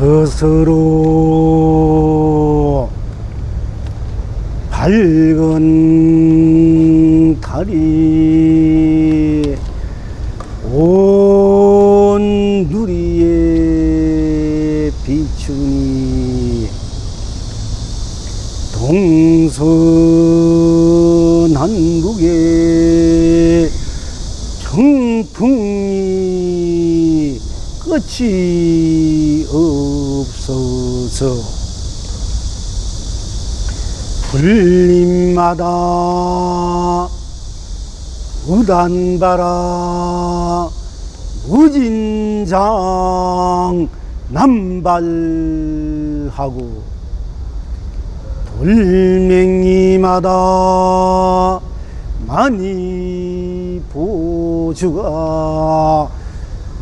스스로 밝은 달이 온 누리에 비추니 동서남북에 청풍이 끝이 없어서 불림마다 우단바라 무진장 남발하고 돌멩이마다 많이 보주가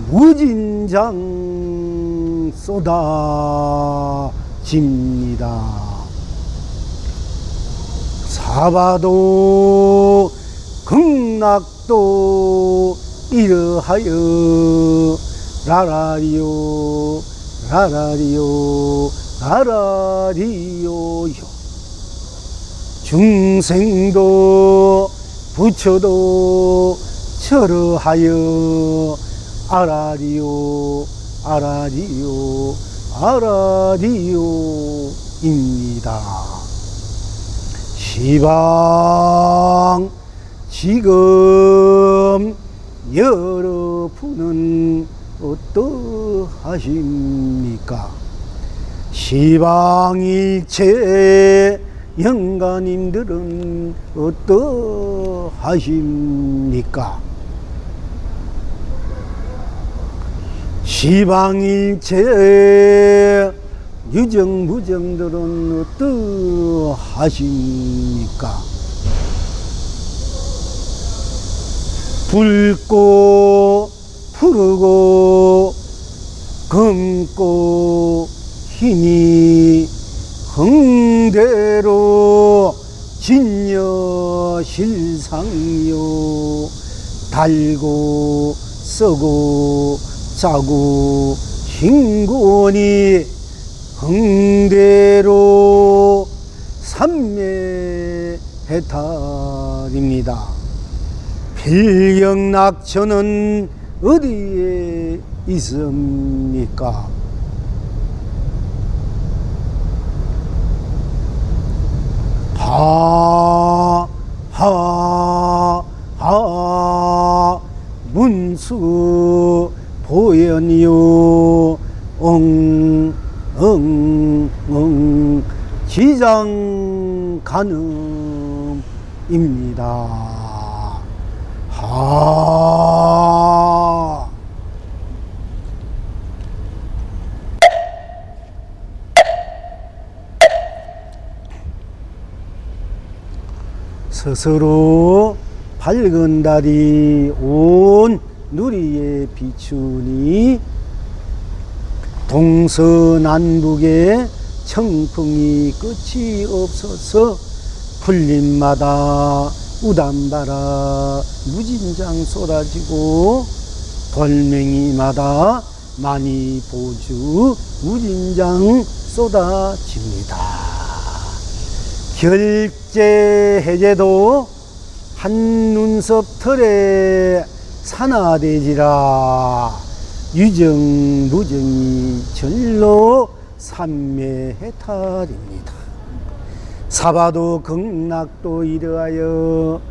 무진장 쏟아집니다. 사바도 극락도 이러하여 라라리요 라라리요 라라리요요 중생도 부처도 철어하여 아라리요 아라리요 아라리요입니다. 시방 지금 여러분은 어떠하십니까? 시방일체 영가님들은 어떠하십니까? 시방일체 유정무정들은 어떠하십니까? 붉고 푸르고 검고 흰이 흥대로 진여실상이요 달고 써고 짜고 흰곤이 흥대로 삼매해탈입니다. 필경낙천은 어디에 있습니까? 하하하 문수 보현이요 엉엉엉 지장 가늠입니다. 스스로 밝은 달이 온 누리에 비추니 동서남북에 청풍이 끝이 없어서 풀림마다 우단바라 무진장 쏟아지고 돌멩이마다 많이 보주 무진장 쏟아집니다. 결제 해제도 한눈썹 털에 산화되지라 유정 무정이 절로 삼매해탈입니다. 사바도 극락도 이러하여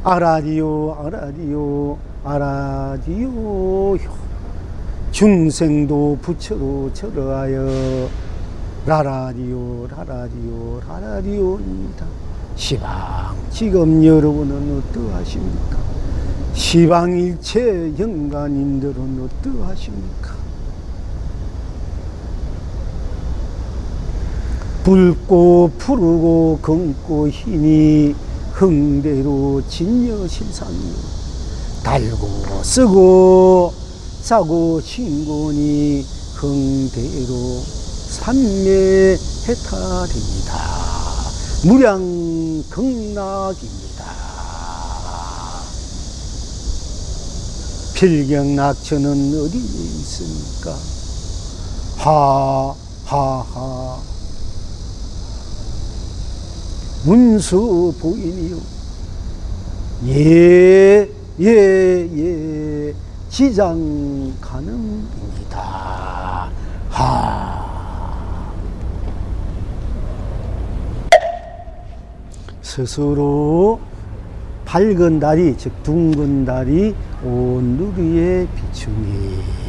아라리요 아라리요 아라리요 중생도 부처로 절어하여 라라리요 라라리요 라라리요입니다. 시방 지금 여러분은 어떠하십니까? 시방일체 영가님들은 어떠하십니까? 붉고 푸르고 검고 흰이 흥대로 진여실상이요 달고 쓰고 짜고 신곤이 흥대로 삼매해탈입니다. 무량극락입니다. 필경낙천은 어디에 있습니까? 하하하 문수 부인이요 예예예 지장 가능입니다. 스스로 밝은 달이 즉 둥근 달이 온 누리에 비추니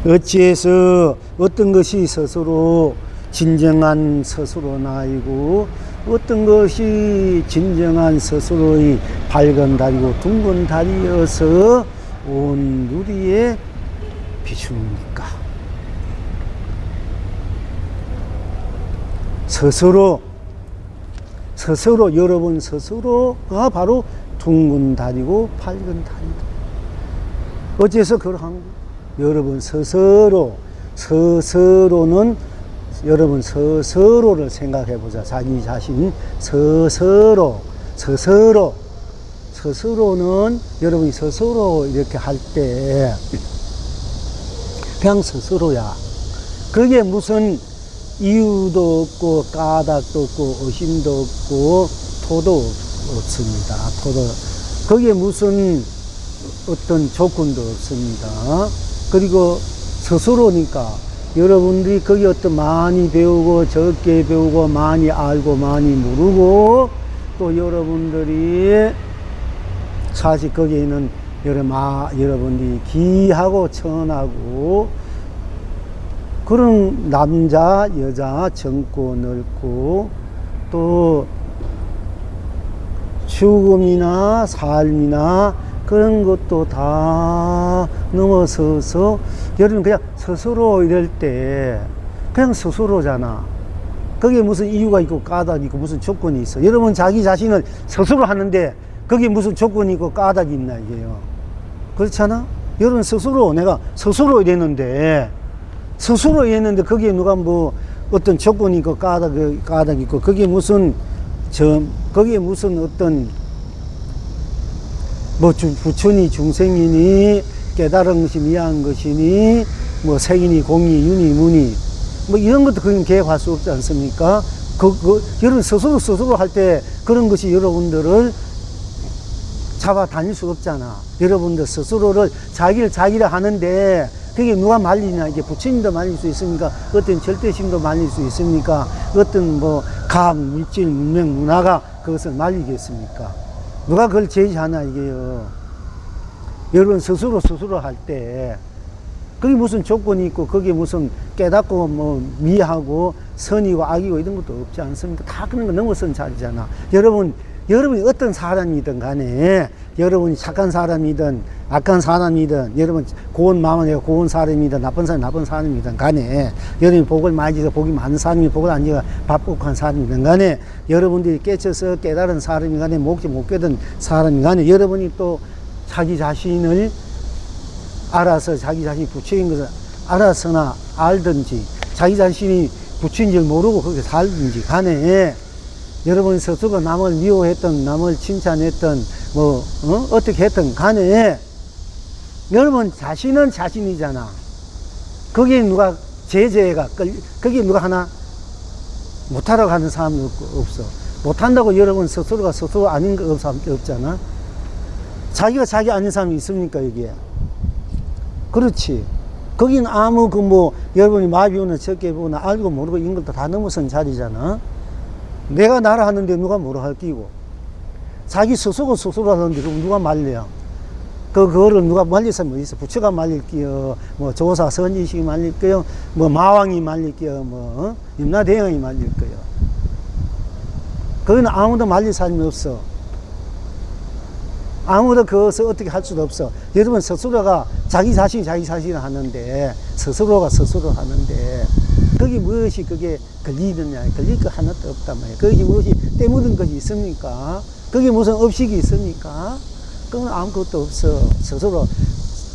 어찌해서 어떤 것이 스스로 진정한 스스로 나이고 어떤 것이 진정한 스스로의 밝은 달이고 둥근 달이어서 온 누리에 비추니까 스스로 여러분 스스로가 바로 둥근 달이고 밝은 달이다. 어째서 그러한 여러분 스스로는 여러분 스스로를 생각해 보자. 자기 자신 스스로는 여러분이 스스로 이렇게 할 때 그냥 스스로야. 그게 무슨 이유도 없고 까닭도 없고 의심도 없고 토도 없습니다. 거기에 무슨 어떤 조건도 없습니다. 그리고 스스로니까 여러분들이 거기 어떤 많이 배우고 적게 배우고 많이 알고 많이 모르고 또 여러분들이 사실 거기에는 여러분들이 귀하고 천하고 그런 남자 여자 젊고 넓고 또 죽음이나 삶이나 그런 것도 다 넘어서서 여러분 그냥 스스로 이럴 때 그냥 스스로잖아. 거기에 무슨 이유가 있고 까닭이 있고 무슨 조건이 있어. 여러분 자기 자신을 스스로 하는데 거기에 무슨 조건이 있고 까닭이 있나 이게요. 그렇잖아. 여러분 내가 스스로 이랬는데 거기에 누가 뭐 어떤 조건이 있고 까닭이 있고 거기에 무슨 어떤 뭐 부처니 중생이니 깨달은 것이 미한 것이니 뭐 색이니 공이 윤이 무니 뭐 이런 것도 그건 계획할 수 없지 않습니까? 여러분 스스로 할 때 그런 것이 여러분들을 잡아 다닐 수 없잖아. 여러분들 스스로를 자기를 하는데 그게 누가 말리냐. 이게 부처님도 말릴 수 있습니까? 어떤 절대심도 말릴 수 있습니까? 어떤 뭐 물질, 문명, 문화가 그것을 말리겠습니까? 누가 그걸 제시하나 이게요. 여러분 스스로 할 때 그게 무슨 조건이 있고 거기에 무슨 깨닫고 뭐 미하고 선이고 악이고 이런 것도 없지 않습니까? 다 그런 거 넘어선 자리잖아. 여러분이 어떤 사람이든 간에 여러분이 착한 사람이든 악한 사람이든 여러분 고운 마음은 내가 고운 사람이든 나쁜 사람이든 간에 여러분이 복을 많이 줘서 복이 많은 사람이 복을 안 줘서 밥복한 사람이든 간에 여러분들이 깨쳐서 깨달은 사람이 간에 목지 못 깨든 사람이 간에 여러분이 또 자기 자신을 알아서 자기 자신이 부처인 것을 알아서나 알든지 자기 자신이 부처인 줄 모르고 그렇게 살든지 간에 여러분 스스로 남을 미워했던 남을 칭찬했던 어떻게 했던 간에 여러분 자신은 자신이잖아. 거기에 누가 거기에 누가 하나 못하라고 하는 사람이 없어. 못한다고 여러분 스스로가 스스로 아닌 거 없잖아. 자기가 자기 아닌 사람이 있습니까 여기에? 그렇지. 거긴 아무 여러분이 많이 배우나 적게 배우나 알고 모르고 이런 것도 다 넘어선 자리잖아. 내가 나라 하는데 누가 뭐라 할 끼고 자기 스스로 하는데 그럼 누가 말려? 그거를 누가 말릴 사람이 있어? 부처가 말릴 끼요, 뭐 조사 선지식이 말릴 거요, 뭐 마왕이 말릴 끼요, 뭐 임나대왕이 말릴 거요. 거기는 아무도 말릴 사람이 없어. 아무도 그것을 어떻게 할 수도 없어. 여러분 스스로가 자기 자신을 하는데 스스로가 하는데 거기 무엇이 그게 걸리느냐? 걸릴 거 하나도 없단 말이야. 거기 무엇이 때묻은 것이 있습니까? 거기 무슨 업식이 있습니까? 그건 아무것도 없어. 스스로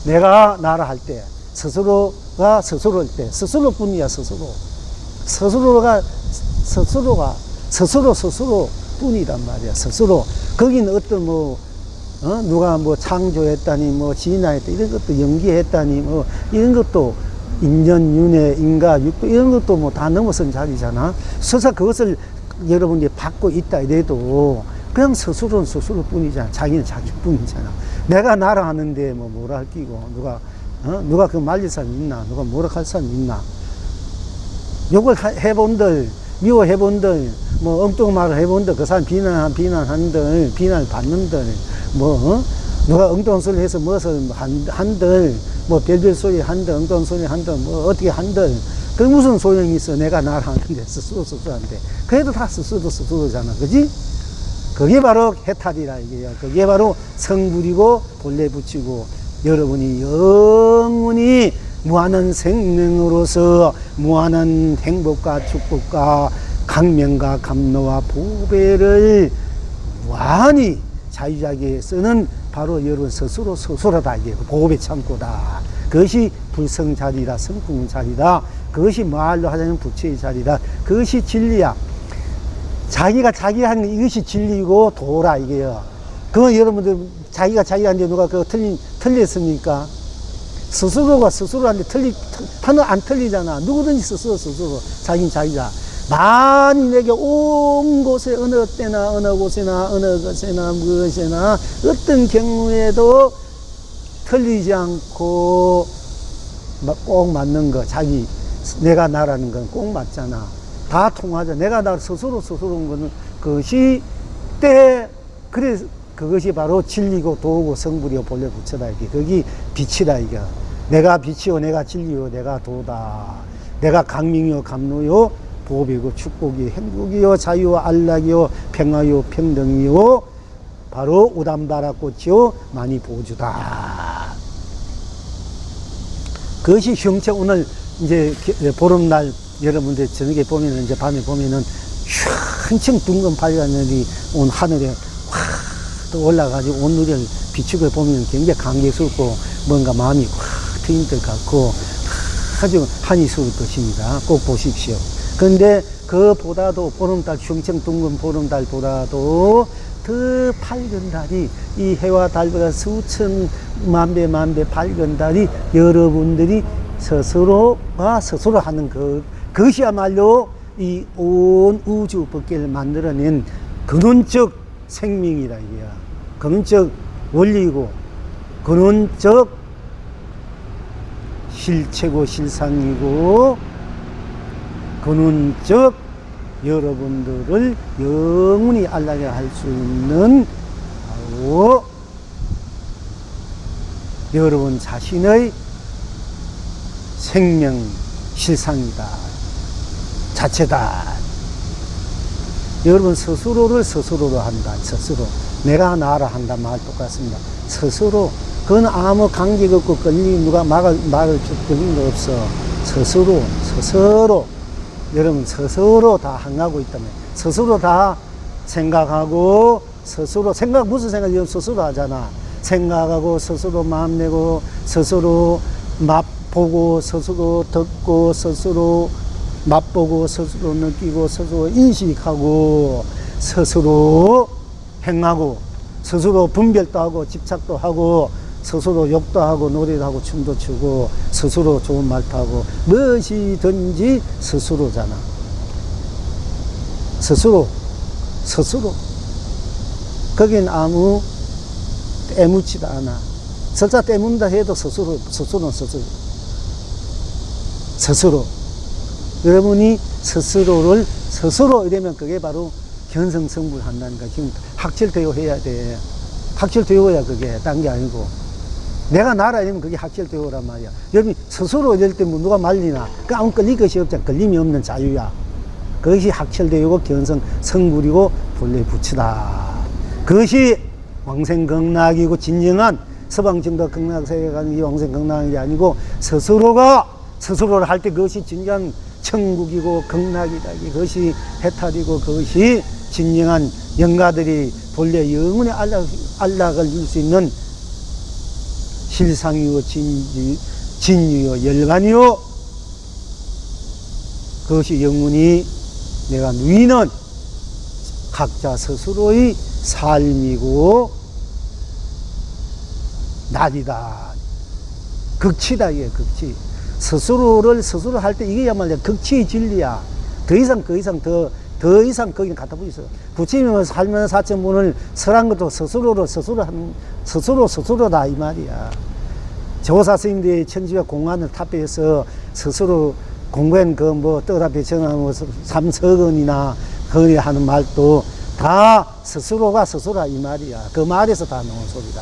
내가 나라 할 때 스스로가 스스로일 때 스스로뿐이야. 스스로가 스스로뿐이란 말이야. 스스로 거기는 어떤 누가 창조했다니 진화했다 이런 것도 연기했다니 이런 것도 인연, 윤회, 인가, 육도 이런 것도 뭐 다 넘어선 자리잖아. 서사 그것을 여러분이 받고 있다 이래도 그냥 스스로는 스스로 뿐이잖아. 자기는 자기 뿐이잖아. 내가 나라 하는데 뭐 뭐라 할 끼고 누가 그 말릴 사람 있나? 누가 뭐라 할 사람 있나? 욕을 해본들, 미워해본들, 뭐 엉뚱한 말을 해본들, 그 사람 비난한들, 비난을 받는들, 누가 엉뚱한 소리 해서 무엇을 한들, 뭐 별별 소리 한들, 엉뚱한 소리 한들, 뭐 어떻게 한들, 그 무슨 소용이 있어? 내가 나라 하는데 스스로한테. 그래도 다 스스로잖아. 그지? 그게 바로 해탈이라 이게요. 그게 바로 성불이고 본래 붙이고 여러분이 영원히 무한한 생명으로서 무한한 행복과 축복과 강명과 감노와 보배를 무한히 자유자기에 쓰는 바로 여러분 스스로다 이게 보배 창고다. 그것이 불성자리다, 성품자리다. 그것이 말로 하자면 부처의 자리다. 그것이 진리야. 자기가 자기 하는 이것이 진리고 도라 이게요. 그건 여러분들 자기가 자기한테 누가 그거 틀렸습니까? 스스로가 스스로한테 안 틀리잖아. 누구든지 스스로 자기는 자기다. 많이 내게 온 곳에 어느 때나 어느 곳에나 어느 것에나 무엇이나 어떤 경우에도 틀리지 않고 꼭 맞는 거 자기 내가 나라는 건 꼭 맞잖아. 다 통하자. 내가 나 스스로인 거는 그것이 그래 그것이 바로 진리고 도고 성불이고 본래 부처다 이게 거기 빛이다 이게. 내가 빛이요 내가 진리요 내가 도다. 내가 강명이요 감노요 보배고 축복이요 행복이요 자유요 안락이요 평화요 평등이요 바로 우담바라꽃이요 많이 보주다. 그것이 형체 오늘 이제 보름날 여러분들 저녁에 보면은 이제 밤에 보면은 한층 둥근 밝은늘이 온 하늘에 확 또 올라가지고 온 누리를 비추고 보면 굉장히 감격스럽고 뭔가 마음이 확 트인 것 같고 아주 한이 스러울 것입니다. 꼭 보십시오. 그런데 그보다도 보름달 충청 둥근 보름달보다도 더 밝은 달이 이 해와 달보다 수천만 배 밝은 달이 여러분들이 스스로가 스스로 하는 그것이야말로 이 온 우주 법계를 만들어낸 근원적 생명이라 이게야. 근원적 원리이고 근원적 실체고 실상이고 근원적 여러분들을 영원히 알라게 할 수 있는 바로 여러분 자신의 생명 실상이다. 자체다. 여러분 스스로를 스스로로 한다. 스스로. 내가 나라 한다 말 똑같습니다. 스스로. 그건 아무 관계가 없고 누가 말을 걸린 거 없어. 스스로. 여러분 스스로 다 항하고 있다면 스스로 다 생각하고 생각 무슨 생각 이건 스스로 하잖아. 생각하고 스스로 마음 내고 스스로 맛보고 스스로 듣고 스스로 맛보고 스스로 느끼고 스스로 인식하고 스스로 행하고 스스로 분별도 하고 집착도 하고 스스로 욕도 하고 노래도 하고 춤도 추고 스스로 좋은 말도 하고 무엇이든지 스스로잖아. 스스로 거긴 아무 때묻지도 않아. 설사 때문다 해도 스스로는 스스로 여러분이 스스로를 스스로 이러면 그게 바로 견성성불 한다니까. 지금 학철대오 해야 돼. 학철대오야 그게 딴 게 아니고 내가 나라 이러면 그게 학철대오란 말이야. 여러분이 스스로 이럴 때 뭐 누가 말리나 그 아무 걸릴 것이 없잖아. 걸림이 없는 자유야. 그것이 학철대오고 견성성불이고 본래 부처다. 그것이 왕생극락이고 진정한 서방정도 극락세계에 가는 이 왕생극락이 아니고 스스로를 할 때 그것이 진정한 천국이고 극락이다. 그것이 해탈이고 그것이 진정한 영가들이 본래 영원히 안락을 줄 수 있는 실상이요 진유요 열반이요 그것이 영원히 내가 누이는 각자 스스로의 삶이고 낮이다. 극치다 이게 극치. 스스로를 스스로 할 때 이게야말로 극치의 진리야. 더 이상 거기는 갖다 붙였어. 부처님은 살면 사천문을 설한 것도 스스로다 이 말이야. 조사 스님들이 천지와 공안을 탑재해서 스스로 공부한 그 뭐 뜻앞에 정하고 삼석언이나 거리 하는 말도 다 스스로가 스스로라 이 말이야. 그 말에서 다 나온 소리다.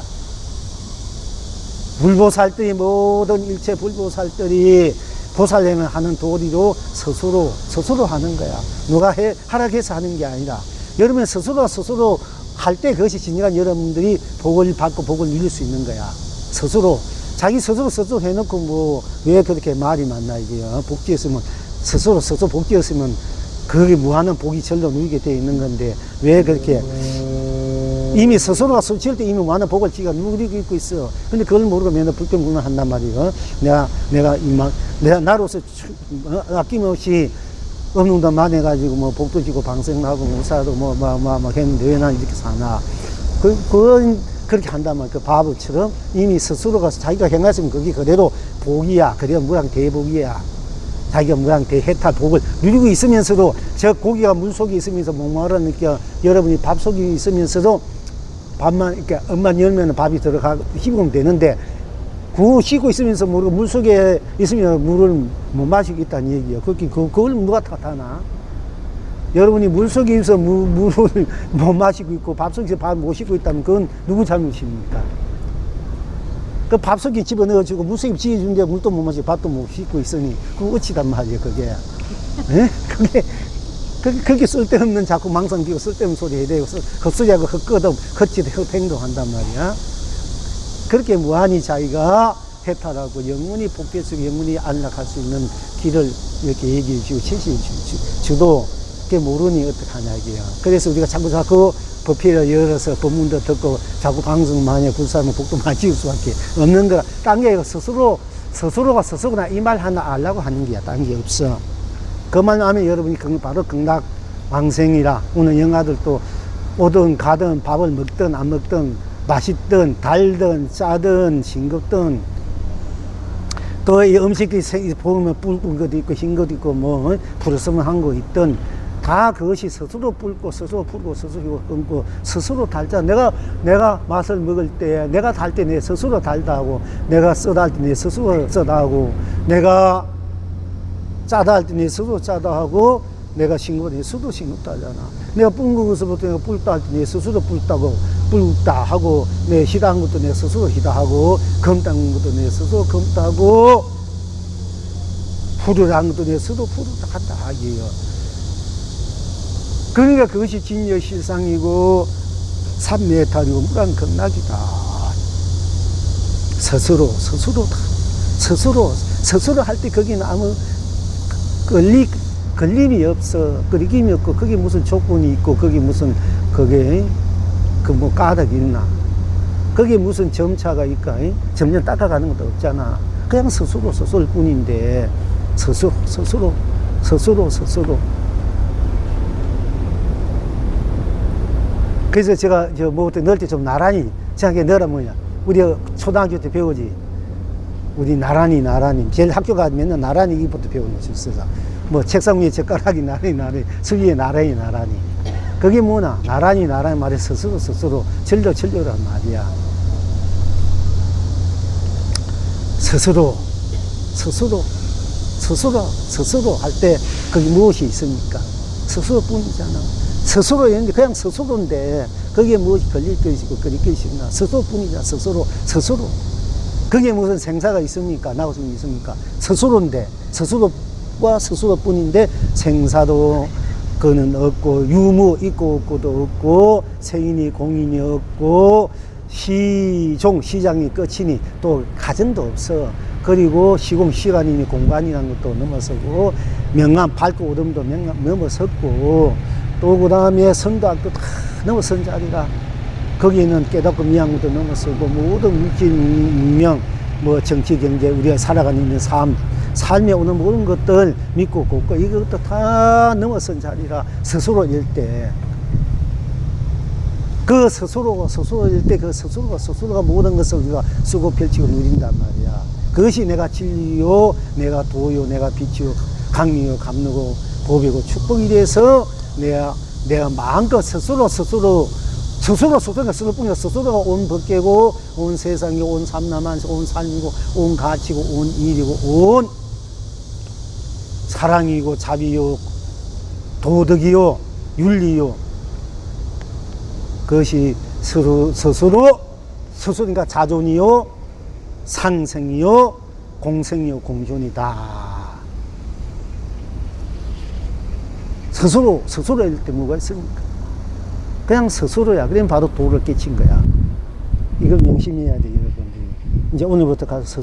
불보살들이 모든 일체 불보살들이 보살행을 하는 도리로 스스로 하는 거야. 누가 하락해서 하는 게 아니라 여러분 스스로 할 때 그것이 진정한 여러분들이 복을 받고 복을 누릴 수 있는 거야. 자기 스스로 해놓고 뭐 왜 그렇게 말이 많나 이게 복지였으면 스스로 복지였으면 그게 무한한 복이 절로 누리게 되어 있는 건데 왜 그렇게 이미 스스로가 수치할 때 이미 무한한 복을 지가 누리고 있고 있어. 근데 그걸 모르고 맨날 불평불만 한단 말이에요. 내가 나로서 아낌없이 없는 돈 많이 해가지고 뭐 복도 지고 방생하고 무사도 뭐 했는데 왜 난 이렇게 사나. 그건 그렇게 한단 말이야. 그 바보처럼 이미 스스로가 자기가 행했으면 그게 그대로 복이야. 그래야 무량 대복이야. 자기가 무량 대해탈 복을 누리고 있으면서도 저 고기가 물 속에 있으면서 목마르니까 여러분이 밥 속에 있으면서도 밥만 이렇게 엄만 열면 밥이 들어가고 씹으면 되는데 그 씻고 있으면서 모르고 물 속에 있으면 물을 못 마시고 있다는 얘기예요. 그걸 누가 탓하나? 여러분이 물 속에 있어 물을 못 마시고 있고 밥 속에서 밥 못 씻고 있다면 그건 누구 잘못입니까? 그 밥 속에 집어넣어주고 물 속에 지어주는데 물도 못 마시고 밥도 못 씻고 있으니 그거 어찌단 말이에요 그게. 에? 그게 쓸데없는 자꾸 망상 비고 쓸데없는 소리 해야 되고 헛소리하고 헛거덕 행동한단 말이야. 그렇게 무한히 자기가 해탈하고 영원히 복대 속에 영원히 안락할 수 있는 길을 이렇게 얘기해 주고 제시해 주도 그게 모르니 어떡하냐 이게요. 그래서 우리가 자꾸 법회를 열어서 법문도 듣고 자꾸 방송 많이 굴사하면 복도 많이 지을 수밖에 없는 거라. 딴 게 스스로가 스스로나 이 말 하나 알라고 하는 게야. 딴 게 없어. 그 말 하면 여러분이 바로 극락왕생이라. 오늘 영아들도 오든 가든 밥을 먹든 안 먹든 맛있든 달든 짜든 싱겁든 또 이 음식이 보면 붉은 것도 있고 흰 것도 있고 뭐 푸르스름한 거 있든 다 그것이 스스로 붉고 스스로 붉고 스스로 끊고 스스로 달자. 내가 맛을 먹을 때 내가 달 때 내 스스로 달다 하고 내가 쓰다 할 때 내 스스로 쓰다 하고 내가 짜다 할 때 내 스스로 짜다 하고 내가 싱거워 내 스스로 싱겁다 하잖아. 내가 붉은 것부터 내가 붉다 할 때 내 스스로 붉다 하고 내 희다한 것도 내 스스로 희다하고 검다한 것도 내 스스로 검다하고 푸르한 것도 내 스스로 푸르다 하기요. 그러니까 그것이 진여실상이고 삼매탈이고 무량극락이다. 스스로다. 스스로 할 때 거기는 아무 걸림이 없어. 걸림이 없고 거기 무슨 조건이 있고 거기 무슨 그게 뭐 까닭이 있나. 거기에 무슨 점차가 있까. 점점 닦아가는 것도 없잖아. 그냥 스스로일 뿐인데 스스로. 그래서 제가 넣을 때 좀 나란히 생각해. 너라 뭐냐. 우리 초등학교 때 배우지. 우리 나란히. 제일 학교 가면 맨날 나란히 이부터 배우는 거 있어서. 뭐 책상 위에 젓가락이 나란히, 술 위에 나란히. 그게 뭐나? 나란히 말해 스스로 절로란 말이야. 스스로 할 때 그게 무엇이 있습니까? 스스로뿐이잖아. 스스로인데 그냥 스스로인데 거기에 무엇이 걸릴 것이고 그릴 것이구나. 스스로뿐이잖아. 스스로. 그게 무슨 생사가 있습니까? 나고심이 있습니까? 스스로인데 스스로와 스스로뿐인데 생사도 그는 없고 유무 있고 없고도 없고 생인이 공인이 없고 시장이 끝이니 또 가전도 없어. 그리고 시간이니 공간이라는 것도 넘어서고 명암 밝고 어둠도 넘어섰고 또 그 다음에 선도학도 다 넘어선 자리라. 거기는 깨닫고 미한 것도 넘어서고 모든 물질 문명 뭐 정치 경제 우리가 살아가는 있는 삶에 오는 모든 것들 믿고 곱고 이것도 다 넘어선 자리라. 스스로일 때 그 스스로일 때 그 스스로가 모든 것을 우리가 쓰고 펼치고 누린단 말이야. 그것이 내가 진리요, 내가 도요, 내가 빛이요, 강미요, 감르고 보배고 축복이 돼서 내가 마음껏 스스로가 스스로가 스스로가 온 법계고, 온 세상이고, 온 삼남한세, 온 삶이고, 온 가치고, 온 일이고, 온 사랑이고, 자비요, 도덕이요, 윤리요. 그것이 스스로니까 자존이요, 상생이요, 공생이요, 공존이다. 스스로일 때 뭐가 있습니까? 그냥 스스로야. 그럼 바로 도를 깨친 거야. 이걸 명심해야 돼, 여러분들이. 이제 오늘부터 가서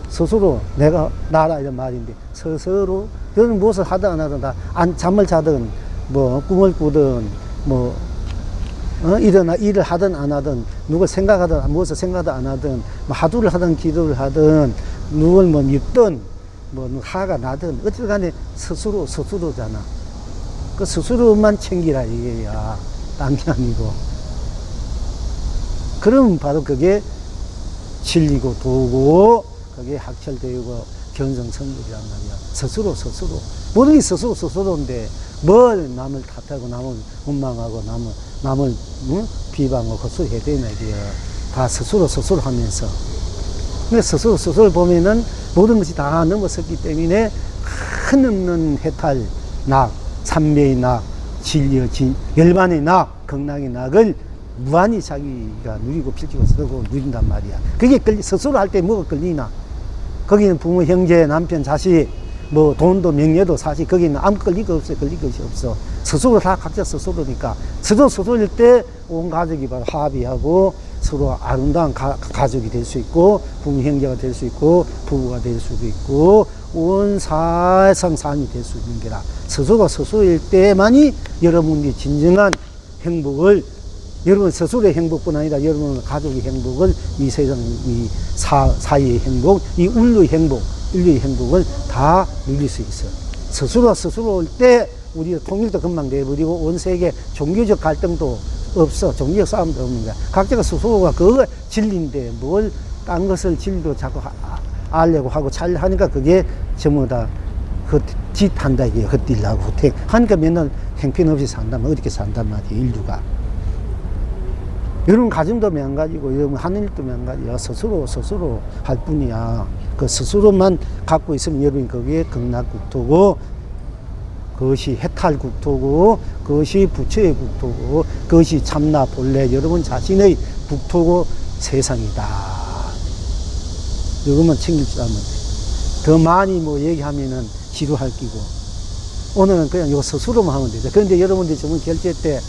스스로 내가 나라 이런 말인데, 스스로 너는 무엇을 하든 안 하든 다 잠을 자든 뭐 꿈을 꾸든 뭐 일을 하든 안 하든, 누굴 생각하든 무엇을 생각하든 안 하든, 뭐 하두를 하든 기도를 하든, 누굴 뭐 믿든 뭐 화가 나든 어쨌든 간에 스스로잖아. 그 스스로만 챙기라 이게야. 딴 게 아니고. 그럼 바로 그게 진리고 도고, 그게 학철되고 견성성불이란 말이야. 스스로. 모든 게 스스로인데, 뭘 남을 탓하고, 남을 원망하고, 남을 비방하고, 헛소리 해야 되나, 이게. 다 스스로 하면서. 근데 스스로 보면은 모든 것이 다 넘어섰기 때문에, 한없는 해탈, 낙, 삼매의 낙, 진리의 열반의 낙, 극락의 낙을 무한히 자기가 누리고 필지고 쓰고 누린단 말이야. 그게 스스로 할 때 뭐가 끌리나? 거기는 부모, 형제, 남편, 자식, 뭐 돈도 명예도 사실 거기는 아무 끌릴 거 없어요. 끌릴 것이 없어. 스스로 다 각자 스스로니까. 스스로일 때 온 가족이 바로 합의하고 서로 아름다운 가족이 될 수 있고, 부모, 형제가 될 수 있고, 부부가 될 수도 있고, 온 세상 삶이 될 수 있는 게라. 스스로일 때만이 여러분이 진정한 행복을, 여러분 스스로의 행복뿐 아니라 여러분 가족의 행복을, 이 세상, 이 사회의 행복, 이 인류의 행복을 다 누릴 수 있어요. 스스로일 때 우리 통일도 금방 내버리고, 온 세계 종교적 갈등도 없어. 종교적 싸움도 없는 거야. 각자가 스스로가 그거 진리인데 뭘 딴 것을 진리로 자꾸 알려고 하고 하니까 그게 전부 다 짓한다 이게. 헛딜라고 하니까 맨날 형편없이 산다면 어떻게 산단 말이야, 인류가. 여러분 가정도 명가지고, 여러분 하는 일도 명가지야. 스스로 할 뿐이야. 그 스스로만 갖고 있으면 여러분이 그게 극락국토고, 그것이 해탈국토고, 그것이 부처의 국토고, 그것이 참나 본래 여러분 자신의 국토고 세상이다. 이것만 챙길 줄 알면 돼. 더 많이 뭐 얘기하면은 지루할 끼고, 오늘은 그냥 이거 스스로만 하면 되죠. 그런데 여러분들이 저번 결제 때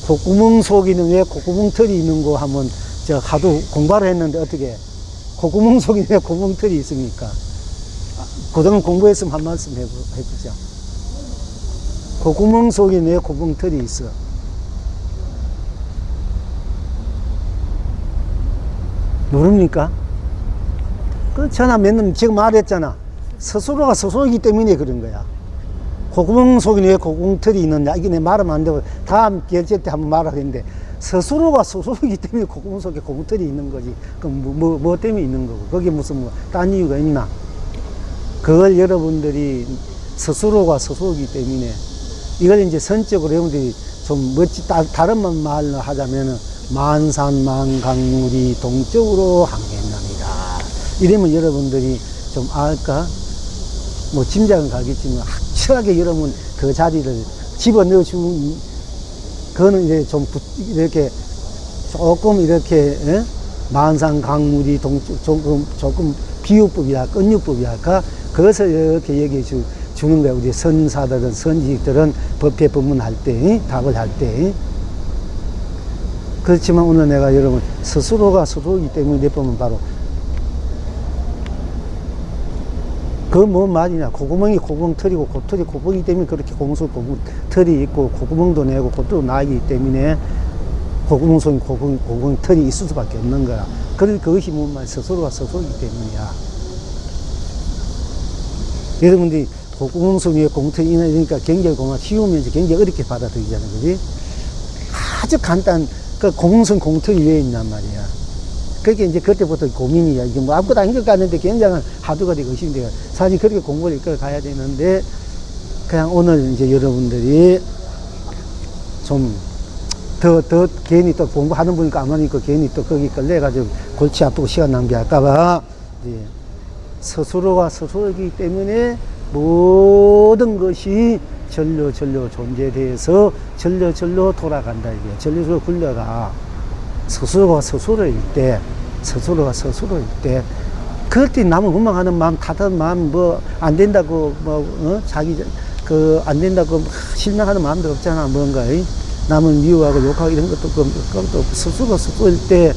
콧구멍 속에는 왜 콧구멍 털이 있는 거 하면 저 하도 공부를 했는데, 어떻게 콧구멍 속에 왜 콧구멍 털이 있습니까? 그동안 공부했으면 한 말씀 해보자. 콧구멍 속에 왜 콧구멍 털이 있어? 모릅니까? 그렇잖아. 맨날 지금 말했잖아. 스스로가 스스로이기 때문에 그런 거야. 콧구멍 속에 왜 콧구멍 털이 있느냐? 이게 내 말하면 안 되고, 다음 결제 때 한번 말하겠는데, 스스로가 스스로이기 때문에 콧구멍 속에 콧구멍 털이 있는 거지. 그럼 뭐 때문에 있는 거고? 거기에 무슨 딴 이유가 있나? 그걸 여러분들이 스스로가 스스로이기 때문에, 이걸 이제 선적으로 여러분들이 좀 다른 말로 하자면은, 만산만강물이 동쪽으로 항해합니다. 이러면 여러분들이 좀 알까? 뭐 짐작은 가겠지만, 확실하게 여러분 그 자리를 집어넣어 주면, 그거는 이제 좀 이렇게 조금 이렇게 만산강물이 조금 비유법이야, 끈유법이랄까? 그것을 이렇게 얘기해 주는 거야. 우리 선사들은, 선지식들은 법회 법문할 때, 답을 할 때. 그렇지만 오늘 내가 여러분 스스로가 스스로이기 때문에 내 보면 바로 그 뭐 말이냐. 콧구멍이 콧구멍 털이고, 콧털이 콧구멍이기 때문에 그렇게 콧구멍 털이 있고, 콧구멍도 내고 콧도 나기 때문에 콧구멍 속에 콧구멍 털이 있을 수밖에 없는 거야. 그것이 뭔 말, 스스로가 스스로이기 때문이야. 여러분들이 콧구멍 속에 콧털이 있으니까 굉장히 쉬우면서 굉장히 어렵게 받아들이잖아요. 그지? 아주 간단, 그 공성 공털이 왜 있냔 말이야. 그렇게 이제 그때부터 고민이야. 이게 뭐 아무것도 아닌 것 같는데 굉장한 하두가 되고 의심이 돼요. 사실 그렇게 공부를 이끌어 가야 되는데, 그냥 오늘 이제 여러분들이 좀 더 괜히 또 공부하는 분이니까 안 하니까 괜히 또 거기 끌려가지고 골치 아프고 시간 낭비할까봐, 이제 스스로가 스스로이기 때문에 모든 것이 전로 존재돼서 전로 돌아간다. 이게 전로 굴러가. 스스로가 스스로일 때, 그럴 때 남을 원망하는 마음, 탓하는 마음, 뭐, 안 된다고, 자기, 안 된다고 실망하는 마음도 없잖아, 뭔가. 남을 미워하고 욕하고 이런 것도 없고, 스스로일 때,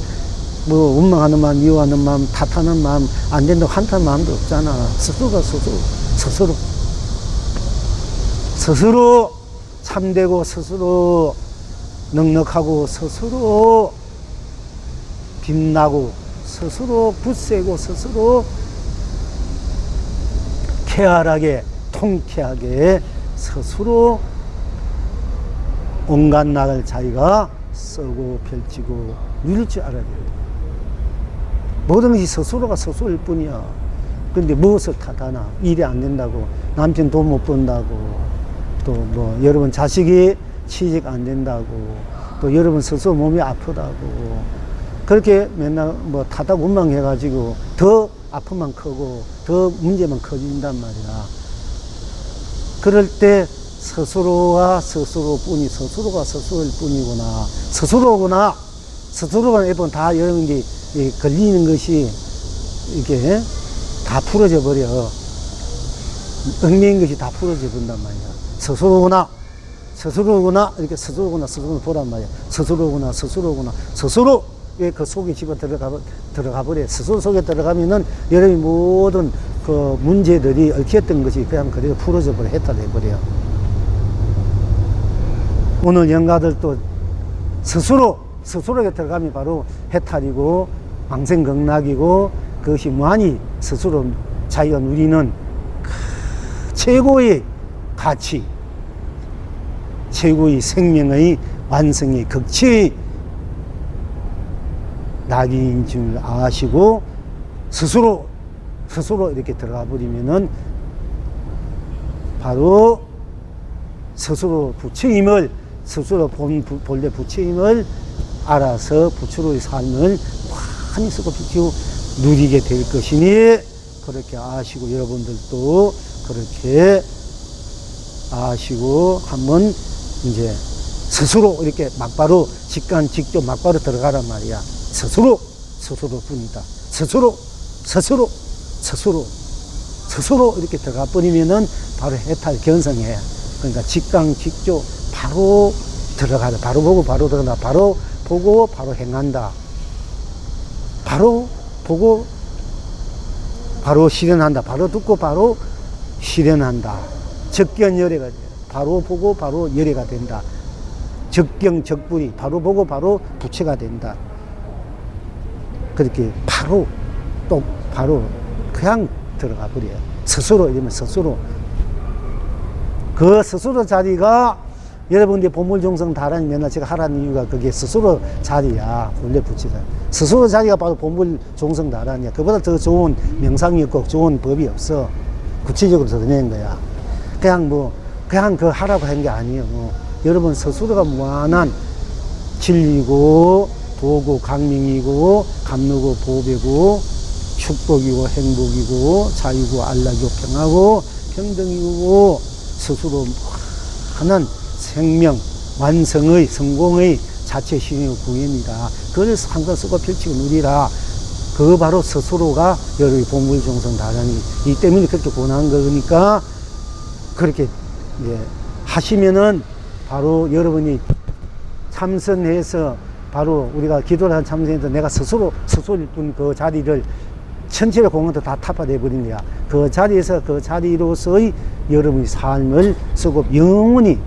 뭐, 원망하는 마음, 미워하는 마음, 탓하는 마음, 안 된다고 한탄 마음도 없잖아. 스스로 참되고, 스스로 넉넉하고, 스스로 빛나고, 스스로 굳세고, 스스로 쾌활하게, 통쾌하게, 스스로 온갖 날을 자기가 쓰고 펼치고 누릴 줄 알아야 돼요. 모든 것이 스스로가 스스로일 뿐이야. 근데 무엇을 탓하나? 일이 안 된다고, 남편 돈 못 번다고, 또 뭐 여러분 자식이 취직 안 된다고, 또 여러분 스스로 몸이 아프다고, 그렇게 맨날 뭐 탓하고 원망해가지고 더 아픔만 크고 더 문제만 커진단 말이야. 그럴 때 스스로가 스스로일 뿐이구나. 스스로가 매번 다 여러분이 걸리는 것이 이게 다 풀어져 버려. 얽매인 것이 다 풀어져 본단 말이야. 스스로구나. 이렇게 스스로 보란 말이야. 스스로. 왜 그 속에 집어 들어가 버려. 스스로 속에 들어가면은 여러분이 모든 그 문제들이 얽혔던 것이 그냥 그대로 풀어져 버려. 해탈해 버려. 오늘 영가들도 스스로에게 들어가면 바로 해탈이고, 망생극락이고, 그것이 무한히 스스로 자기가 누리는 최고의 가치, 최고의 생명의 완성의 극치의 낙인 줄 아시고, 스스로 이렇게 들어가 버리면은 바로 스스로 본래 부처임을 알아서 부처로의 삶을 많이 쓰고 비치고 누리게 될 것이니, 그렇게 아시고, 여러분들도 그렇게 아시고, 한번 이제 스스로 이렇게 막바로 직접 막바로 들어가란 말이야. 스스로 뿐이다. 스스로 이렇게 들어가 버리면은 바로 해탈 견성해. 그러니까 직조 바로 들어가다. 바로 보고 바로 들어간다. 바로 보고 바로 행한다. 바로 보고 바로 실현한다. 바로 듣고 바로 실현한다. 적견열애가 돼. 바로 보고 바로 열애가 된다. 적경적불이 바로 보고 바로 부처가 된다. 그렇게 바로 그냥 들어가 버려요. 스스로. 이러면 스스로. 그 스스로 자리가 여러분들이 보물종성 다라니 맨날 제가 하라는 이유가 그게 스스로 자리야. 원래 부처가. 스스로 자리가 바로 보물종성 다라니야. 그보다 더 좋은 명상이 없고 좋은 법이 없어. 구체적으로 드러낸 거야. 그냥 그 하라고 한 게 아니에요. 여러분 스스로가 무한한 진리고, 도고, 강명이고, 감로고, 보배고, 축복이고, 행복이고, 자유고, 안락이고, 평하고, 평등이고, 스스로 무한한 생명, 완성의, 성공의 자체 신의 구현이다. 그걸 항상 쓰고 펼치고 누리라. 그거 바로 스스로가 여러분의 보물종성 다라니. 이 때문에 그렇게 권한 거니까, 그렇게 하시면은 바로 여러분이 참선해서, 바로 우리가 기도를 한 참선해서 내가 스스로일 뿐 그 자리를 전체를 공헌도 다 타파돼 버린 거야. 그 자리에서 그 자리로서의 여러분의 삶을 쓰고 영원히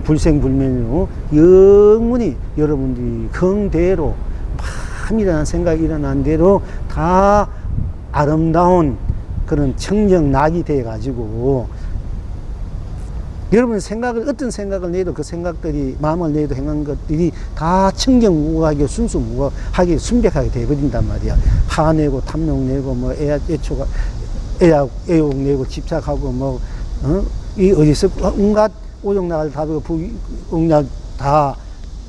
불생불멸로 영원히 여러분들이 긍대로 밤이라는 생각이 일어난 대로 다 아름다운 그런 청정락이 돼 가지고 여러분 생각을, 어떤 생각을 내도 그 생각들이, 마음을 내도 행한 것들이 다 청정무구하게 순수무구하게 순백하게 돼버린단 말이야. 화내고 탐욕 내고 뭐 애욕 내고 집착하고 뭐, 이 어디서 온갖 오종락을 다 부용락 다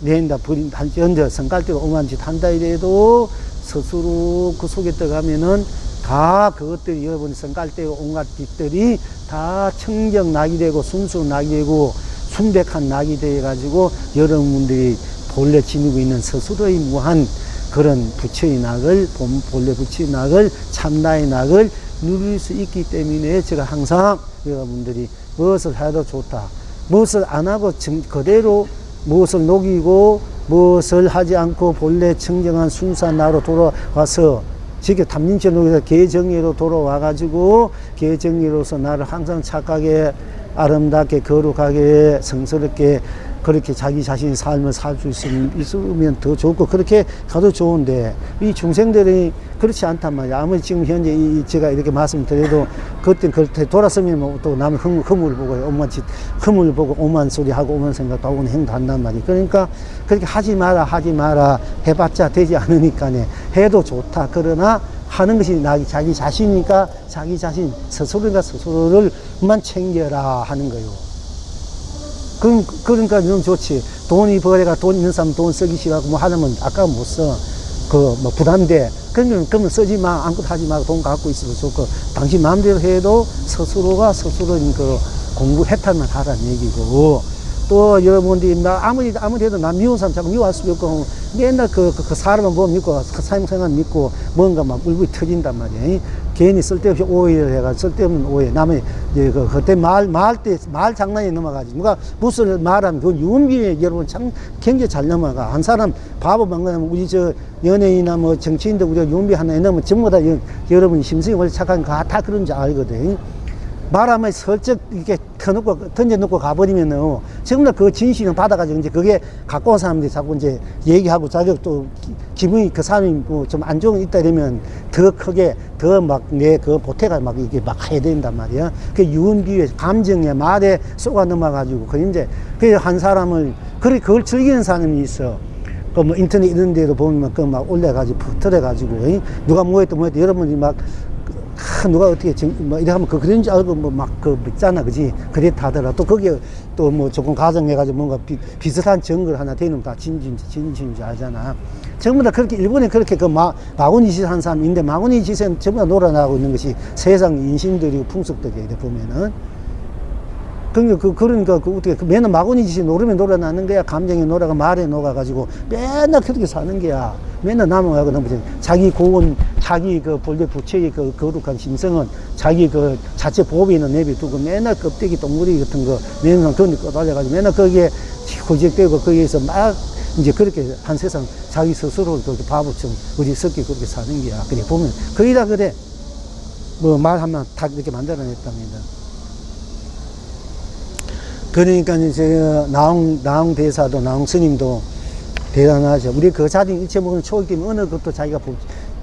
낸다 버린다 현재 성깔대로 오만 짓 한다 이래도 스스로 그 속에 들어가면은 다 그것들이 여러분이 성깔대로 온갖 짓들이 다 청정 낙이 되고 순수 낙이 되고 순백한 낙이 되어 가지고 여러분들이 본래 지니고 있는 스스로의 무한 그런 부처의 낙을, 본래 부처의 낙을, 참나의 낙을 누릴 수 있기 때문에 제가 항상 여러분들이 무엇을 해도 좋다, 무엇을 안 하고 그대로 무엇을 녹이고 무엇을 하지 않고 본래 청정한 순수한 나로 돌아와서 지금 담림체록에서 개정의로 돌아와가지고 개정의로서 나를 항상 착하게 아름답게 거룩하게 성스럽게 그렇게 자기 자신의 삶을 살 수 있으면 더 좋고 그렇게 가도 좋은데 이 중생들이 그렇지 않단 말이야. 아무리 지금 현재 제가 이렇게 말씀드려도 그때 그때 돌아서면 뭐 또 남의 허물 보고 오만 짓 허물 보고 오만 소리 하고 오만 생각도 하고 행도 한단 말이야. 그러니까 그렇게 하지 마라 해봤자 되지 않으니까네. 해도 좋다. 그러나 하는 것이 자기 자신이니까 자기 자신 스스로가 스스로를만 챙겨라 하는 거요. 그러니까 너무 좋지. 돈이 벌어가 돈 있는 사람 돈 쓰기 싫어하고 뭐 하려면 아까 못 써. 뭐 부담돼. 그러면 쓰지 마. 아무것도 하지 말고 돈 갖고 있어도 좋고. 당신 마음대로 해도 스스로가 스스로인 그 공부 해탈만 하라는 얘기고. 또 여러분들이 아무리 해도 나 미운 사람 자꾸 미워할 수도 없고 맨날 그 사람만 보면 믿고 그 사임생활 믿고 뭔가 막 울분이 터진단 말이야. 괜히 쓸데없이 오해를 해가지고 쓸데없는 오해. 남의 그때 말 장난이 넘어가지. 누가 무슨 말하면 그 유언비에 여러분 참 굉장히 잘 넘어가. 한 사람 바보 만나면 우리 연예인이나 뭐 정치인들 우리가 유언비 하나 해놓으면 전부 다 여러분이 심성이 원래 착하니까 다 그런 줄 알거든. 말하면 슬쩍 이렇게 던져놓고 가버리면은, 전부 다 그 진실을 받아가지고, 이제 그게 갖고 온 사람들이 자꾸 이제 얘기하고 자기가 또 기분이 그 사람이 뭐 좀 안 좋은 거 있다 이러면 더 크게, 더 막 그 보태가 막 이게 막 해야 된단 말이야. 그 유언비에, 감정에, 말에 쏘가 넘어가지고, 그 이제, 그 한 사람을, 그걸 즐기는 사람이 있어. 그 뭐 인터넷 이런 데도 보면 그 막 올려가지고, 퍼뜨려가지고, 누가 뭐 했든 여러분이 막, 누가 어떻게 뭐 이래 하면 그런 줄 알고 뭐 막 있잖아, 그지? 그랬다 하더라. 또 거기에 또 뭐 조금 가정해가지고 뭔가 비슷한 증거를 하나 대놓으면 다 진진인 줄 알잖아. 전부 다 그렇게 일본에 그렇게 마구니 짓 한 사람인데 마구니 짓은 전부 다 놀아나가고 있는 것이 세상 인신들이고 풍속들이야, 이래 보면은. 그러니까 어떻게 맨날 마구니 짓이 노름에 놀아나는 거야. 감정에 놀아가 말에 녹아가지고 맨날 그렇게 사는 거야. 맨날 남아가고 넘어지. 자기 고운, 자기 본래 부처의 거룩한 심성은 자기 자체 보호에는 내비두고 맨날 껍데기 똥무리 같은 거 맨날 그런 데 꺼달려가지고 맨날 거기에 후적되고 거기에서 막 이제 그렇게 한 세상 자기 스스로를 그렇게 바보처럼 어리석게 그렇게 사는 거야. 그래 보면 거의 다 그래. 뭐 말하면 다 이렇게 만들어냈답니다. 그러니까 이제 나홍 대사도 나홍 스님도 대단하죠. 우리 그 자리 일체 먹는 초기 때문에 어느 것도 자기가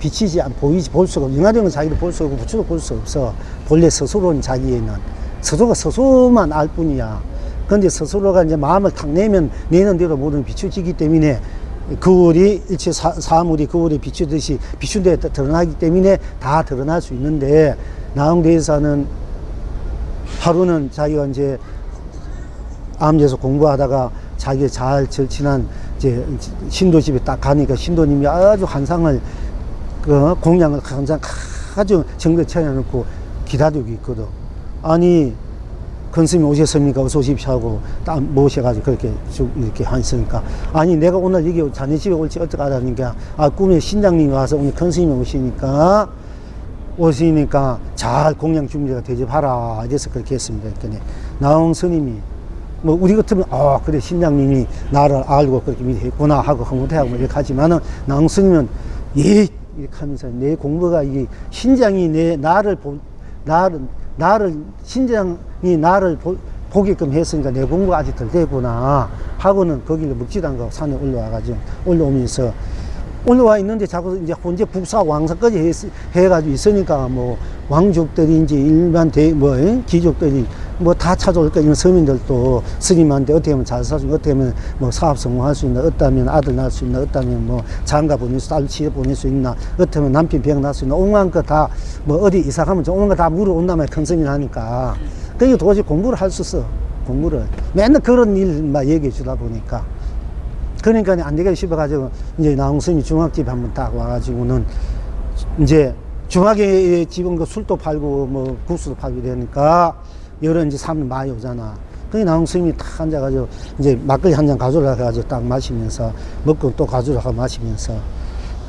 비치지 볼 수가 없어. 영화되는 자기도 볼 수 없고 부처도 볼 수 없어. 본래 스스로는 자기에는 스스로가 스스로만 알 뿐이야. 그런데 스스로가 이제 마음을 탁 내는 대로 모든 비추지기 때문에 그울이 일체 사물이 그울에 비추듯이 비춘 데 드러나기 때문에 다 드러날 수 있는데, 나홍 대사는 하루는 자기가 이제 암에서 공부하다가 자기 잘 절친한 이제 신도 집에 딱 가니까 신도님이 아주 한상을 공양을 항상 아주 정도 차려놓고 기다리고 있거든. 아니 권스님 오셨습니까? 어서 오십시오 하고 딱 모셔가지고 그렇게 이렇게 하셨으니까, 아니 내가 오늘 여기 자네 집에 올지 어떻게 알았니까, 꿈에 신장님이 와서 오늘 권스님이 오시니까 잘 공양 준비가 대접하라 이래서 그렇게 했습니다. 그랬더니 나홍 스님이 뭐 우리 같으면 그래 신장님이 나를 알고 그렇게 했구나 하고 흐뭇해하고 이렇게 하지만은 나홍 스님은 이렇게 하면서 내 공부가 이게 신장이 신장이 나를 보게끔 했으니까 내 공부가 아직 덜 되구나 하고는 거기를 묵지도 않고 산에 올라오면서 올라와 있는데 자꾸 이제 혼자 북사 왕사까지 해가지고 있으니까 뭐 왕족들인지 일반 귀족들이 뭐 다 찾아올 거예요. 서민들도 스님한테 어떻게 하면 잘 살수 있는, 어떻게 하면 뭐 사업 성공할 수 있나, 어떻게 하면 아들 낳을 수 있나, 어떻게 하면 뭐 장가 보낼 수, 딸 취업 보낼 수 있나, 어떻게 하면 남편 병 낳을 수 있나, 온갖 거 다 뭐 어디 이사 가면 온갖 거 다 물어온단 말이야. 큰 스님 하니까. 그러니까 도저히 공부를 할 수 있어. 공부를. 맨날 그런 일만 얘기해 주다 보니까. 그러니까 안 되게 싶어가지고 이제 나홍 스님이 중학집에 한번 딱 와가지고는 이제 중학에 집은 그 술도 팔고 뭐 국수도 팔고 되니까 여러 이제 사람이 많이 오잖아. 그게 나홍 스님이 딱 앉아가지고 이제 막걸리 한 잔 가져라 해가지고 딱 마시면서 먹고 또 가져라 하고 마시면서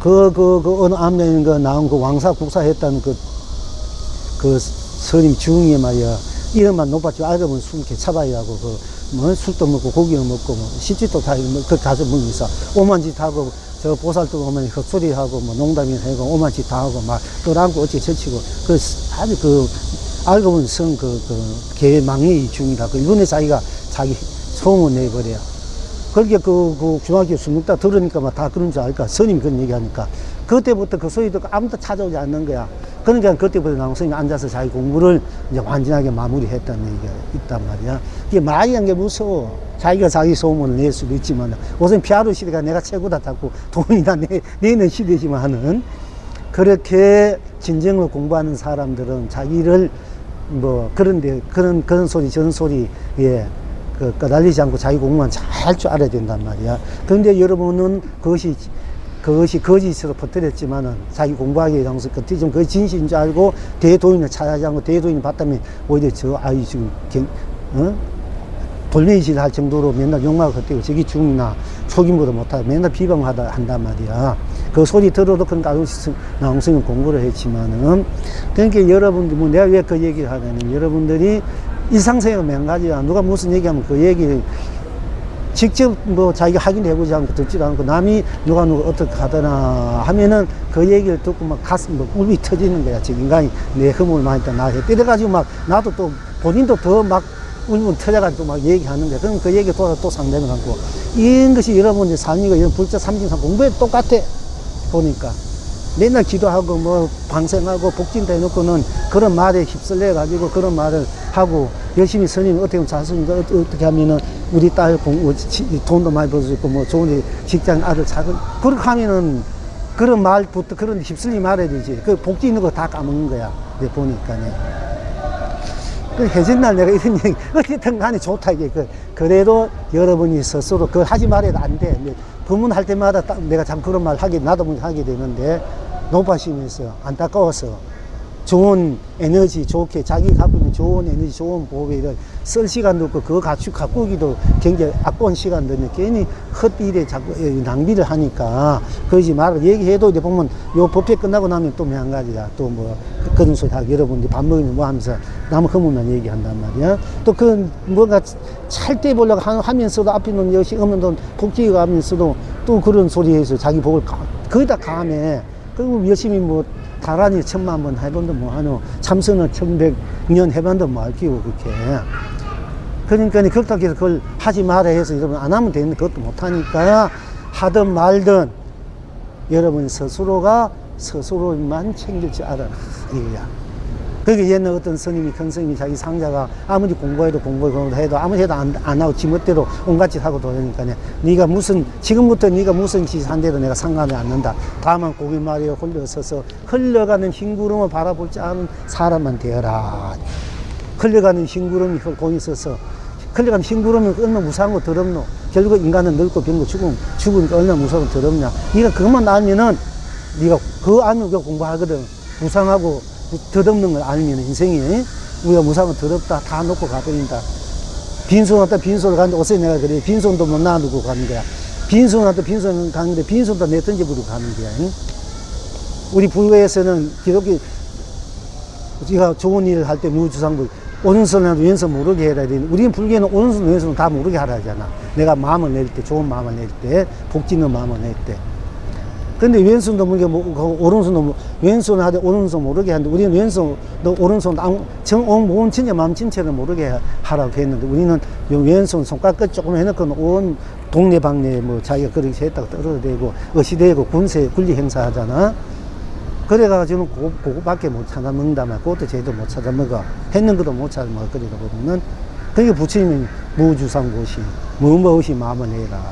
어느 암내는 그 나온 그 왕사 국사 했다는 그 스님 중에 말이야. 이름만 높았죠. 알아보면 숨게 차바이 하고 뭐 술도 먹고 고기도 먹고 뭐 시집도 다 그 가서 먹으면서 오만 짓 하고 저 보살도 오면 헛소리하고 뭐 농담이나 하고 오만 짓 다 하고 막 끌안고 어찌 저치고 그 아주 알고 보면 개망의 중이다. 이번에 자기가 자기 소문 내버려. 그렇게 그 중학교 술 먹다 들으니까 막 다 그런 줄 알까. 스님이 그런 얘기 하니까. 그때부터 그 소리 듣고 아무도 찾아오지 않는 거야. 그러니까 그때부터 나홍 스님이 앉아서 자기 공부를 이제 완전하게 마무리했다는 얘기가 있단 말이야. 이게 말이 한 게 무서워. 자기가 자기 소문을 낼 수도 있지만, 우선 피아노 시대가 내가 최고다 자꾸 돈이 다 내는 시대지만은, 그렇게 진정으로 공부하는 사람들은 자기를 뭐, 그런 소리, 저런 소리, 예. 까달리지 않고 자기 공부만 잘 할 줄 알아야 된단 말이야. 그런데 여러분은 그것이 거짓으로 퍼뜨렸지만은 자기 공부하기에 당시 그때 좀 그게 진실인 줄 알고 대도인을 찾아지 않고 대도인을 봤다면 오히려 저 아이 지금 돌매질 할 정도로 맨날 욕망을 헛되고 저기 중이나 초기보다 못하고 맨날 한단 말이야. 그 소리 들어도 그런 나홍 스님 공부를 했지만은, 그러니까 여러분들 뭐 내가 왜 그 얘기를 하냐면 여러분들이 일상생활 맹가지야. 누가 무슨 얘기하면 그 얘기를 직접 뭐 자기가 확인해보지 않고 듣지도 않고 남이 누가 어떻게 하더나 하면은 그 얘기를 듣고 막 가슴 뭐 울이 터지는 거야. 지금 인간이 내 허물을 많이 했다. 나 때려가지고 막 나도 또 본인도 더 막 울면 터져가지고 막 얘기하는 거야. 그럼 그 얘기 또 상대를 하고 이런 것이 여러분의 삶이고 이런 불자 삼진상 공부에 똑같아. 보니까. 맨날 기도하고 뭐 방생하고 복진다 해놓고는 그런 말에 휩쓸려 가지고 그런 말을 하고 열심히 스님 어떻게 하면 잘 쓰니까 어떻게 하면은 우리 딸 돈도 많이 벌 수 있고 뭐 좋은 직장 아들 작은 그렇게 하면은 그런 말부터 그런 휩쓸리 말해야 되지. 그 복지 있는 거 다 까먹는 거야. 내가 보니까네. 그 해전날 내가 이런 얘기 어쨌든 간에 좋다 이게 그래도 여러분이 스스로 그걸 하지 말아도 안 돼. 법문할 때마다 내가 참 그런 말 나도 하게 되는데 높아지면서 안타까워서 좋은 에너지 좋게 자기 갖고 있는 좋은 에너지 좋은 보배를 쓸 시간도 없고 그거 갖고 오기도 굉장히 아까운 시간들인데 괜히 헛일에 자꾸 낭비를 하니까 그러지 말고 얘기해도 이제 보면 요 법회 끝나고 나면 또 한 가지야. 또 뭐 그런 소리 하고 여러분들이 밥 먹으면 뭐 하면서 남의 허물만 얘기한단 말이야. 또 그 뭔가 찰때 보려고 하면서도 앞에 있는 역시 없는 돈 복지가 하면서도 또 그런 소리에서 자기 복을 거기다 감해. 그리고 열심히 뭐 다란히 1000만 번 해본도 뭐하노 참선을 1100년 해본도 뭐 알기고 그렇게. 그러니까 그렇다고 해서 그걸 하지 마라 해서 여러분 안 하면 되는데 그것도 못하니까 하든 말든 여러분 스스로가 스스로만 챙길 줄 알아라 이거야. 그게 옛날 어떤 스님이 큰 스님이 자기 상자가 아무리 공부해도 아무리 해도 안 하고 지멋대로 온갖 짓 하고 도니까 네가 지금부터 네가 무슨 짓 한데도 내가 상관이 않는다. 다만 고기마리에 홀려서서 흘러가는 흰구름을 바라볼 줄 아는 사람만 되어라. 흘러가는 흰구름이 거기 있어서 흘러가는 흰구름이 얼마나 무서운 거 더럽노. 결국 인간은 늙고 병고 죽으니까 얼마나 무서운 거 더럽냐. 네가 그것만 알면은 네가 그거 알면 공부하거든. 무상하고 더럽는 걸 알면 인생이 우리가 무상은 더럽다 다 놓고 가버린다. 빈손한테 빈손을 가는데 어서 내가 그래 빈손도 못 놔두고 가는 거야. 빈손한테 빈손을 가는데 빈손도 내 던져버리고 가는 거야. 우리 불교에서는 기독교 우리가 좋은 일을 할 때 무주상부 오른손이라도 왼손 모르게 해야 되는데 우리는 불교는 오른손 왼손 다 모르게 하라 하잖아. 내가 마음을 낼 때 좋은 마음을 낼 때 복지는 마음을 낼 때. 근데 왼손도 모르게 오른손도 왼손 하되 오른손 모르게 하는데 우리는 왼손도 오른손 온 진짜 마음 진짜를 모르게 하라고 했는데 우리는 왼손 손가락 끝 조금 해놓고 온 동네방네 뭐 자기가 그렇게 했다고 떨어대고 어시대고 군리 행사 하잖아. 그래가지고는 그거밖에 못 찾아 먹는다면 그것도 제대로 못 찾아 먹어. 했는 것도 못 찾아 먹어. 그러다 보면은 그러니까 부처님은 무주상고시 무엇이 마음을 내라.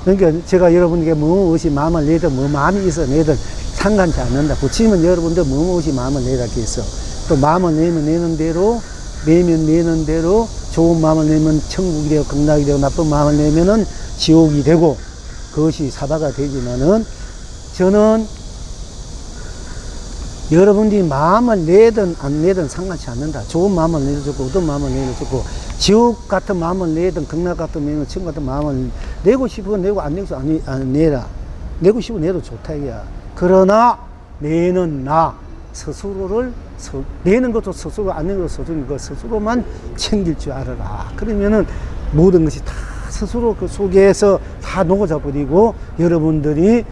그러니까 제가 여러분에게 무엇이 마음을 내든 뭐 마음이 있어 내든 상관치 않는다. 부처님은 여러분들 무엇이 마음을 내라 했어. 또 마음을 내는 대로 내는 대로 좋은 마음을 내면 천국이 되고 극락이 되고 나쁜 마음을 내면은 지옥이 되고 그것이 사바가 되지만은 저는 여러분들이 마음을 내든 안 내든 상관치 않는다. 좋은 마음을 내려주고 어떤 마음을 내려주고 지옥 같은 마음을 내든 극락 같은 마음을 천국 같은 마음을 내고 싶으면 내고 안 내고 안 내라. 내고 싶으면 내도 좋다 이야. 그러나 내는 나 스스로를 내는 것도 스스로 안 내는 것도 스스로 그 스스로만 챙길 줄 알아라. 그러면은 모든 것이 다 스스로 그 속에서 다 녹아져 버리고 여러분들이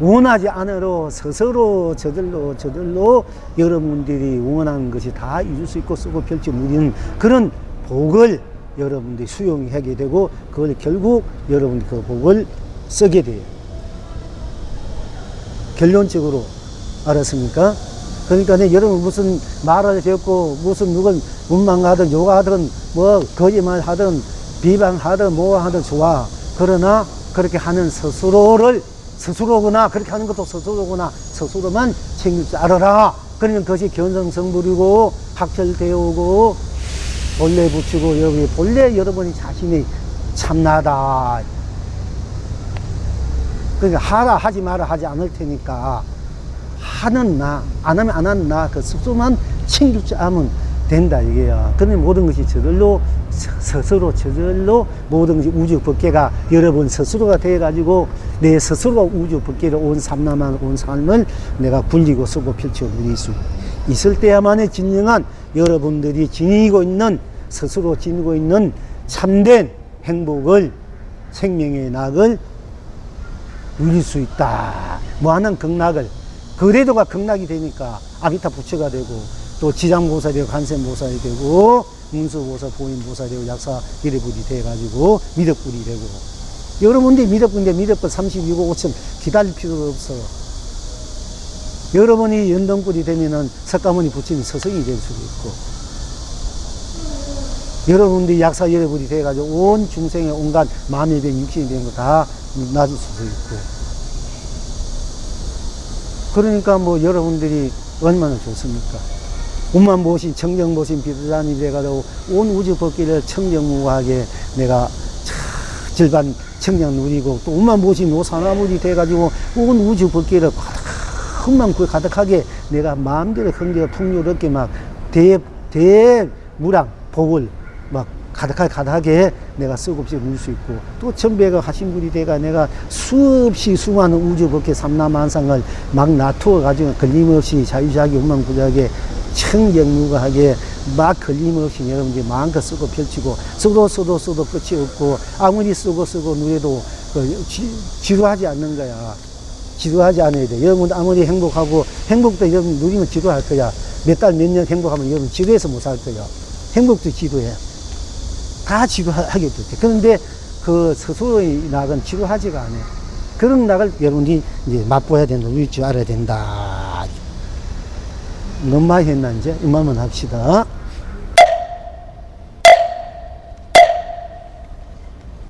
원하지 않으러 스스로 저절로 여러분들이 원하는 것이 다 이룰 수 있고 쓰고 펼쳐 누리는 그런 복을 여러분들이 수용하게 되고 그걸 결국 여러분들이 그 복을 쓰게 돼요. 결론적으로 알았습니까? 그러니까 여러분 무슨 말을 듣고 무슨 누굴 원망하든 욕하든 뭐 거짓말 하든 비방하든 뭐 하든 좋아. 그러나 그렇게 하는 스스로구나 그렇게 하는 것도 스스로구나 스스로만 챙길 줄 알아라. 그러면 그것이 견성성불이고 학철대오고 본래 붙이고 본래 여러분이 자신이 참나다. 그러니까 하라 하지 마라 하지 않을 테니까 하는 나 안 하면 안 하는 나 그 스스로만 챙길 줄 알면 된다 이게야. 그러면 모든 것이 저절로 모든 것이 우주 법계가 여러분 스스로가 되어가지고 내 스스로가 우주 법계를 온 삼남한 온 삶을 내가 굴리고 쓰고 펼쳐 누릴 수 있을 때야만이 진정한 여러분들이 스스로 지니고 있는 참된 행복을 생명의 낙을 누릴 수 있다. 무한한 극락을 그래도가 극락이 되니까 아비타 부처가 되고 또 지장보살이 되고 간센보살이 되고 문수보살 보인보살이 되고 약사 이래불이 돼가지고 미륵불이 되고 여러분들이 미륵불인데 미륵불 32고 5천 기다릴 필요가 없어. 여러분이 연등불이 되면은 석가모니 부처님 서성이 될 수도 있고 여러분들이 약사 이래불이 돼가지고 온 중생의 온갖 마음의 병 육신이 되는 거 다 놔줄 수도 있고 그러니까 뭐 여러분들이 얼마나 좋습니까? 운만 보신 청정 보신 비두산이 돼가지고 온 우주 법계를 청정무하게 내가 절반 청정 누리고 또 운만 보신 노산화물이 돼가지고 온 우주 법계를 흠만 가득하게 내가 마음대로 흥대가 풍요롭게 막 대무량 복을 막 가득하게 내가 썩없이 누릴 수 있고 또 천배가 하신 분이 돼가 내가 수없이 수많은 우주 법계 삼라만상을 막 놔투어 가지고 걸림없이 자유자기 운만부자하게 청정무가하게 막 걸림없이 여러분들이 마음껏 쓰고 펼치고 써도 끝이 없고 아무리 쓰고 누려도 지루하지 않는 거야. 지루하지 않아야 돼. 여러분 아무리 행복하고 행복도 여러분 누리면 지루할 거야. 몇 달 몇 년 행복하면 여러분 지루해서 못 살 거야. 행복도 지루해. 다 지루하게 돼. 그런데 그 스스로의 낙은 지루하지가 않아요. 그런 낙을 여러분이 이제 맛보아야 된다. 누릴 줄 알아야 된다. 너무 많이 했나 이제? 이만만 합시다.